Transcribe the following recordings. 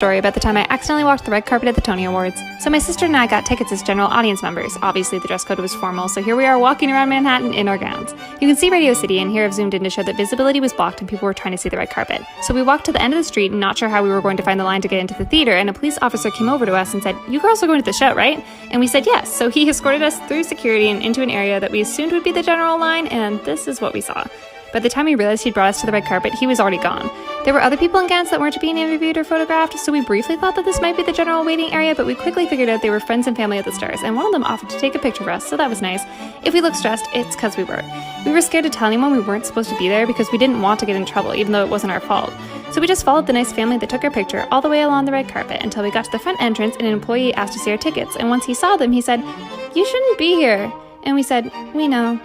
Story about the time I accidentally walked the red carpet at the Tony Awards. So my sister and I got tickets as general audience members. Obviously the dress code was formal, so here we are walking around Manhattan in our gowns. You can see Radio City, and here I've zoomed in to show that visibility was blocked and people were trying to see the red carpet. So we walked to the end of the street, not sure how we were going to find the line to get into the theater, and a police officer came over to us and said, "You girls are going to the show, right?" And we said yes, so he escorted us through security and into an area that we assumed would be the general line, and this is what we saw. By the time we realized he'd brought us to the red carpet, he was already gone. There were other people in gowns that weren't being interviewed or photographed, so we briefly thought that this might be the general waiting area, but we quickly figured out they were friends and family of the stars, and one of them offered to take a picture of us, so that was nice. If we looked stressed, it's because we were. We were scared to tell anyone we weren't supposed to be there because we didn't want to get in trouble, even though it wasn't our fault. So we just followed the nice family that took our picture all the way along the red carpet until we got to the front entrance, and an employee asked to see our tickets, and once he saw them, he said, "You shouldn't be here." And we said, "We know."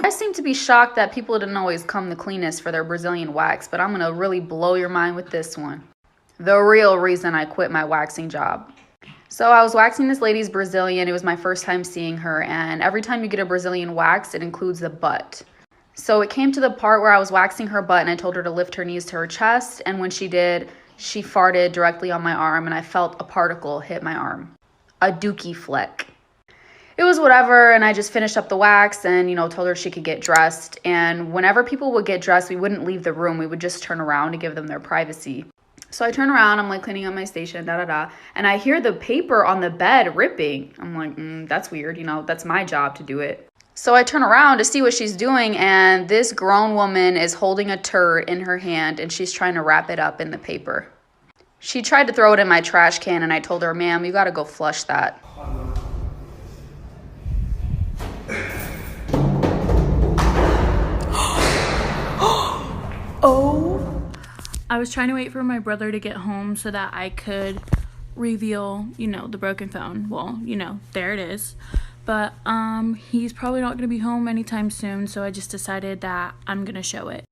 I seem to be shocked that people didn't always come the cleanest for their Brazilian wax, but I'm gonna really blow your mind with this one. The real reason I quit my waxing job. So I was waxing this lady's Brazilian. It was my first time seeing her, and every time you get a Brazilian wax, it includes the butt. So it came to the part where I was waxing her butt and I told her to lift her knees to her chest, and when she did, she farted directly on my arm and I felt a particle hit my arm. A dookie fleck. It was whatever, and I just finished up the wax and, told her she could get dressed. And whenever people would get dressed, we wouldn't leave the room. We would just turn around to give them their privacy. So I turn around, I'm like cleaning up my station, and I hear the paper on the bed ripping. I'm like, that's weird, that's my job to do it. So I turn around to see what she's doing, and this grown woman is holding a turd in her hand, and she's trying to wrap it up in the paper. She tried to throw it in my trash can, and I told her, "Ma'am, you gotta go flush that." Oh, I was trying to wait for my brother to get home so that I could reveal, the broken phone. Well, there it is. But he's probably not going to be home anytime soon, so I just decided that I'm going to show it.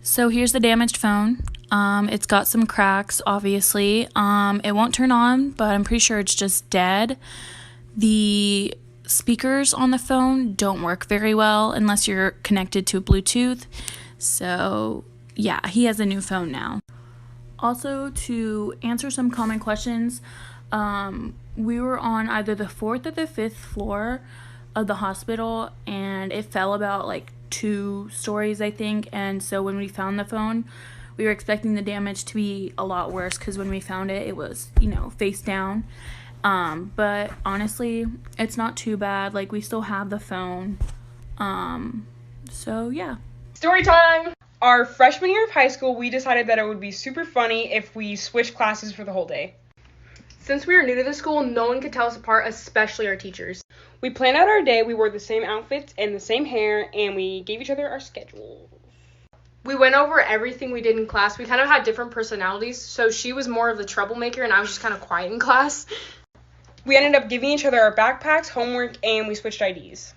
So here's the damaged phone. It's got some cracks, obviously. It won't turn on, but I'm pretty sure it's just dead. The speakers on the phone don't work very well unless you're connected to Bluetooth. So yeah, he has a new phone now. Also, to answer some common questions, we were on either the 4th or the 5th floor of the hospital, and it fell about 2 stories, I think. And so when we found the phone, we were expecting the damage to be a lot worse because when we found it, it was, face down. But honestly, it's not too bad. We still have the phone. So yeah. Story time! Our freshman year of high school, we decided that it would be super funny if we switched classes for the whole day. Since we were new to the school, no one could tell us apart, especially our teachers. We planned out our day, we wore the same outfits and the same hair, and we gave each other our schedules. We went over everything we did in class. We kind of had different personalities, so she was more of the troublemaker and I was just kind of quiet in class. We ended up giving each other our backpacks, homework, and we switched IDs.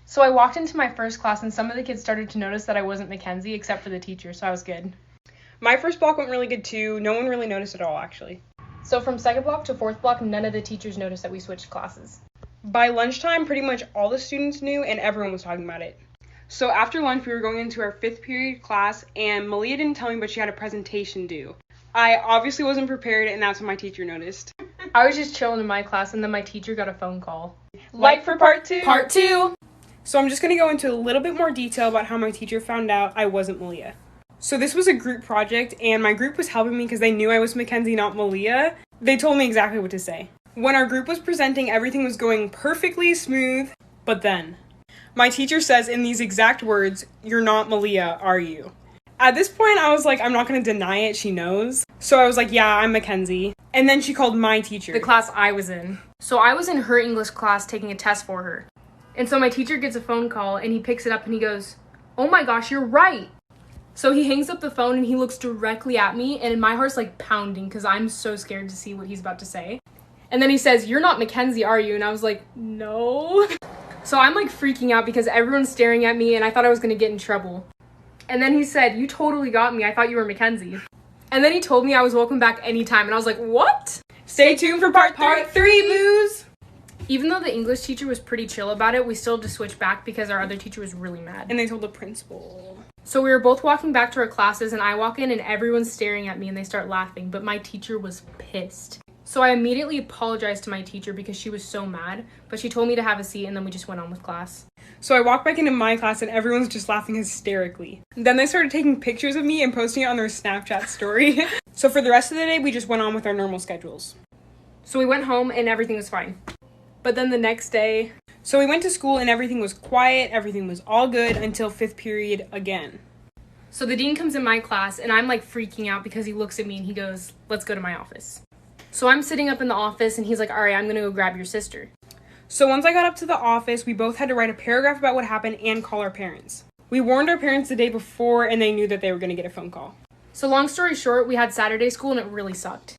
So I walked into my first class and some of the kids started to notice that I wasn't Mackenzie except for the teacher, so I was good. My first block went really good too. No one really noticed at all, actually. So from 2nd block to 4th block, none of the teachers noticed that we switched classes. By lunchtime, pretty much all the students knew and everyone was talking about it. So after lunch, we were going into our 5th period class, and Malia didn't tell me, but she had a presentation due. I obviously wasn't prepared, and that's when my teacher noticed. I was just chilling in my class, and then my teacher got a phone call. Like for part 2! Part 2! So I'm just going to go into a little bit more detail about how my teacher found out I wasn't Malia. So this was a group project, and my group was helping me because they knew I was Mackenzie, not Malia. They told me exactly what to say. When our group was presenting, everything was going perfectly smooth, but then my teacher says in these exact words, "You're not Malia, are you?" At this point, I was like, I'm not going to deny it, she knows. So I was like, yeah, I'm Mackenzie. And then she called my teacher. The class I was in. So I was in her English class taking a test for her. And so my teacher gets a phone call and he picks it up and he goes, "Oh my gosh, you're right." So he hangs up the phone and he looks directly at me, and my heart's like pounding because I'm so scared to see what he's about to say. And then he says, "You're not Mackenzie, are you?" And I was like, "No." So I'm like freaking out because everyone's staring at me and I thought I was gonna get in trouble. And then he said, "You totally got me. I thought you were Mackenzie." And then he told me I was welcome back anytime, and I was like, "What?" Stay tuned for part 3, boos! Even though the English teacher was pretty chill about it, we still had to switch back because our other teacher was really mad. And they told the principal. So we were both walking back to our classes, and I walk in and everyone's staring at me and they start laughing, but my teacher was pissed. So I immediately apologized to my teacher because she was so mad, but she told me to have a seat and then we just went on with class. So I walked back into my class and everyone's just laughing hysterically. Then they started taking pictures of me and posting it on their Snapchat story. So for the rest of the day, we just went on with our normal schedules. So we went home and everything was fine. But then the next day... So we went to school and everything was quiet, everything was all good until 5th period again. So the dean comes in my class and I'm like freaking out because he looks at me and he goes, "Let's go to my office." So I'm sitting up in the office and he's like, "All right, I'm gonna go grab your sister." So once I got up to the office, we both had to write a paragraph about what happened and call our parents. We warned our parents the day before and they knew that they were gonna get a phone call. So long story short, we had Saturday school and it really sucked.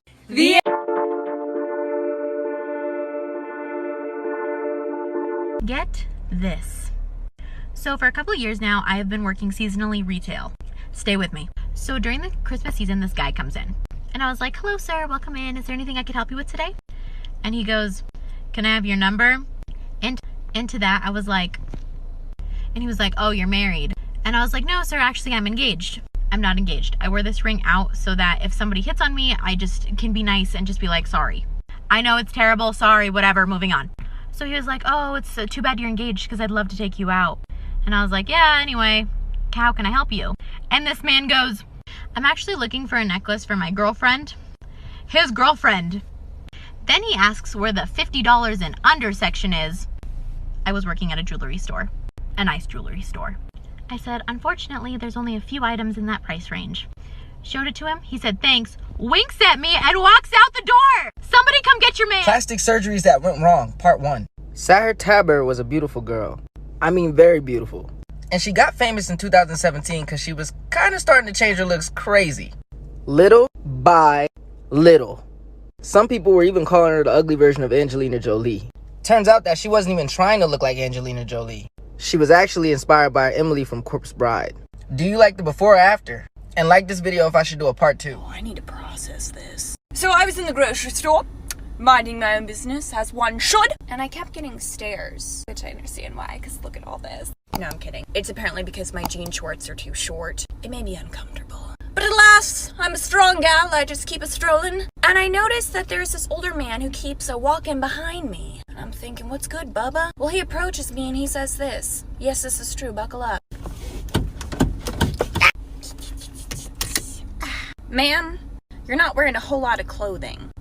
Get this. So for a couple of years now, I have been working seasonally retail. Stay with me. So during the Christmas season, this guy comes in. And I was like, "Hello, sir. Welcome in. Is there anything I could help you with today?" And he goes, "Can I have your number?" And into that, I was like, and he was like, "Oh, you're married." And I was like, "No, sir. Actually, I'm engaged." I'm not engaged. I wear this ring out so that if somebody hits on me, I just can be nice and just be like, "Sorry. I know it's terrible. Sorry, whatever. Moving on." So he was like, "Oh, it's too bad you're engaged because I'd love to take you out." And I was like, "Yeah, anyway, how can I help you?" And this man goes, "I'm actually looking for a necklace for my girlfriend." His girlfriend. Then he asks where the $50 and under section is. I was working at a jewelry store, a nice jewelry store. I said, "Unfortunately, there's only a few items in that price range." Showed it to him. He said, "Thanks," winks at me, and walks out the door. Somebody come get your man. Plastic surgeries that went wrong, part 1. Sahar Taber was a beautiful girl. I mean, very beautiful. And she got famous in 2017 because she was kind of starting to change her looks crazy. Little by little. Some people were even calling her the ugly version of Angelina Jolie. Turns out that she wasn't even trying to look like Angelina Jolie. She was actually inspired by Emily from Corpse Bride. Do you like the before or after? And like this video if I should do a part 2. Oh, I need to process this. So I was in the grocery store, minding my own business, as one should, and I kept getting stares, which I understand why, because look at all this. No, I'm kidding. It's apparently because my jean shorts are too short. It made me uncomfortable. But alas, I'm a strong gal, I just keep a-strolling. And I noticed that there's this older man who keeps a-walking behind me. And I'm thinking, what's good, Bubba? Well, he approaches me and he says this. Yes, this is true, buckle up. "Ma'am, you're not wearing a whole lot of clothing.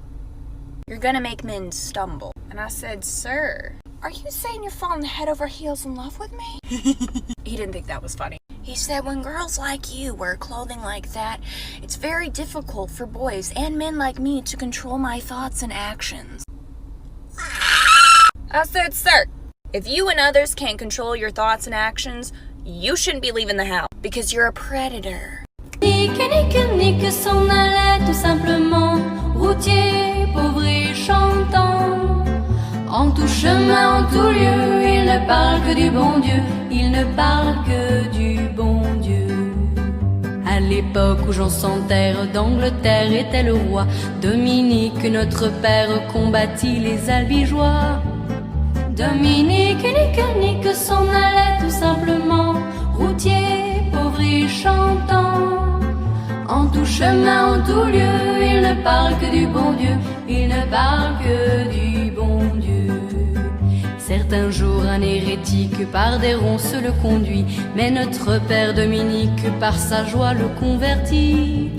You're gonna make men stumble." And I said, "Sir, are you saying you're falling head over heels in love with me?" He didn't think that was funny. He said, "When girls like you wear clothing like that, it's very difficult for boys and men like me to control my thoughts and actions." I said, "Sir, if you and others can't control your thoughts and actions, you shouldn't be leaving the house because you're a predator." Nique, nique, nique s'en allait tout simplement, routier, pauvre et chantant. En tout chemin, en tout lieu, il ne parle que du bon Dieu, il ne parle que du bon Dieu. À l'époque où Jean sans terre d'Angleterre était le roi, Dominique, notre père, combattit les albigeois. Dominique, nique, nique s'en allait tout simplement, routier, pauvre et chantant. En tout chemin, en tout lieu, il ne parle que du bon Dieu, il ne parle que du bon Dieu. Certains jours, un hérétique par des ronces le conduit, mais notre père Dominique, par sa joie, le convertit.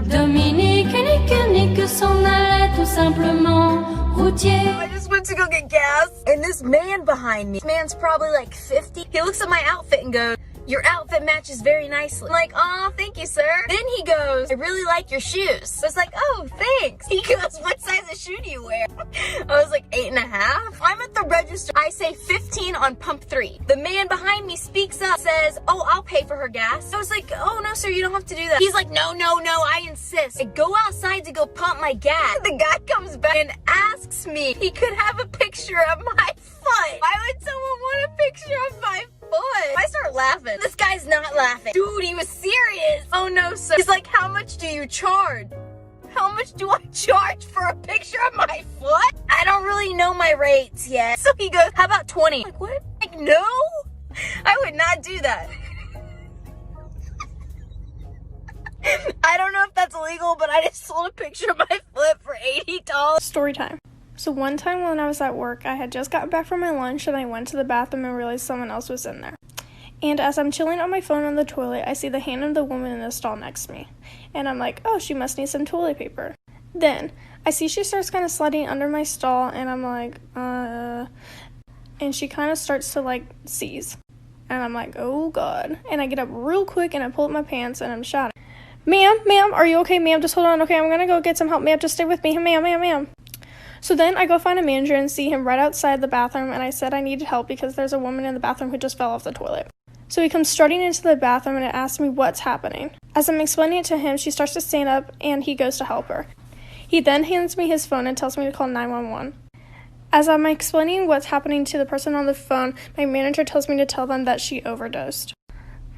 Dominique, nique, nique s'en allait tout simplement, routier. I just went to go get gas, and this man behind me, this man's probably like 50, he looks at my outfit and goes, your outfit matches very nicely. I'm like, oh, thank you, sir. Then he goes, I really like your shoes. I was like, oh, thanks. He goes, what size of shoe do you wear? I was like, 8.5. I'm at the register. I say 15 on pump 3. The man behind me speaks up, says, oh, I'll pay for her gas. I was like, oh, no, sir, you don't have to do that. He's like, no, I insist. I go outside to go pump my gas. The guy comes back and asks me he could have a picture of my foot. Why would someone want a picture of my foot? I start laughing. This guy's not laughing. Dude, he was serious. Oh, no, sir. He's like, how much do you charge? How much do I charge for a picture of my foot? I don't really know my rates yet. So he goes, how about 20? I'm like, what? Like, no, I would not do that. I don't know if that's illegal, but I just sold a picture of my foot for $80. Story time. So one time when I was at work, I had just gotten back from my lunch and I went to the bathroom and realized someone else was in there. And as I'm chilling on my phone on the toilet, I see the hand of the woman in the stall next to me. And I'm like, oh, she must need some toilet paper. Then I see she starts kind of sliding under my stall and I'm like, and she kind of starts to like seize. And I'm like, oh God. And I get up real quick and I pull up my pants and I'm shouting, ma'am, are you okay, ma'am? Just hold on, okay, I'm gonna go get some help, ma'am, just stay with me, ma'am. So then I go find a manager and see him right outside the bathroom, and I said I needed help because there's a woman in the bathroom who just fell off the toilet. So he comes strutting into the bathroom and asks me what's happening. As I'm explaining it to him, she starts to stand up and he goes to help her. He then hands me his phone and tells me to call 911. As I'm explaining what's happening to the person on the phone, my manager tells me to tell them that she overdosed.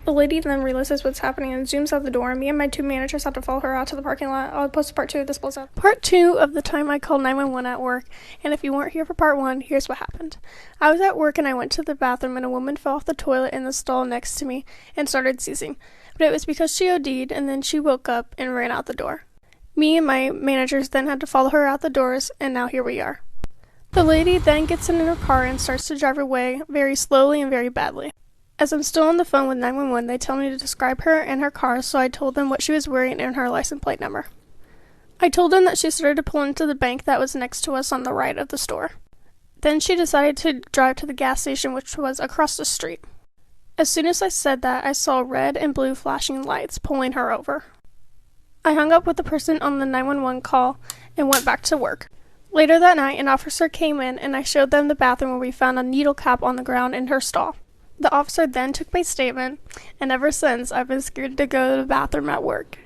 The lady then realizes what's happening and zooms out the door, and me and my 2 managers have to follow her out to the parking lot. I'll post part 2 of this blows up. Part 2 of the time I called 911 at work, and if you weren't here for part 1, here's what happened. I was at work and I went to the bathroom and a woman fell off the toilet in the stall next to me and started seizing. But it was because she OD'd and then she woke up and ran out the door. Me and my managers then had to follow her out the doors, and now here we are. The lady then gets in her car and starts to drive away very slowly and very badly. As I'm still on the phone with 911, they tell me to describe her and her car, so I told them what she was wearing and her license plate number. I told them that she started to pull into the bank that was next to us on the right of the store. Then she decided to drive to the gas station, which was across the street. As soon as I said that, I saw red and blue flashing lights pulling her over. I hung up with the person on the 911 call and went back to work. Later that night, an officer came in and I showed them the bathroom where we found a needle cap on the ground in her stall. The officer then took my statement, and ever since, I've been scared to go to the bathroom at work.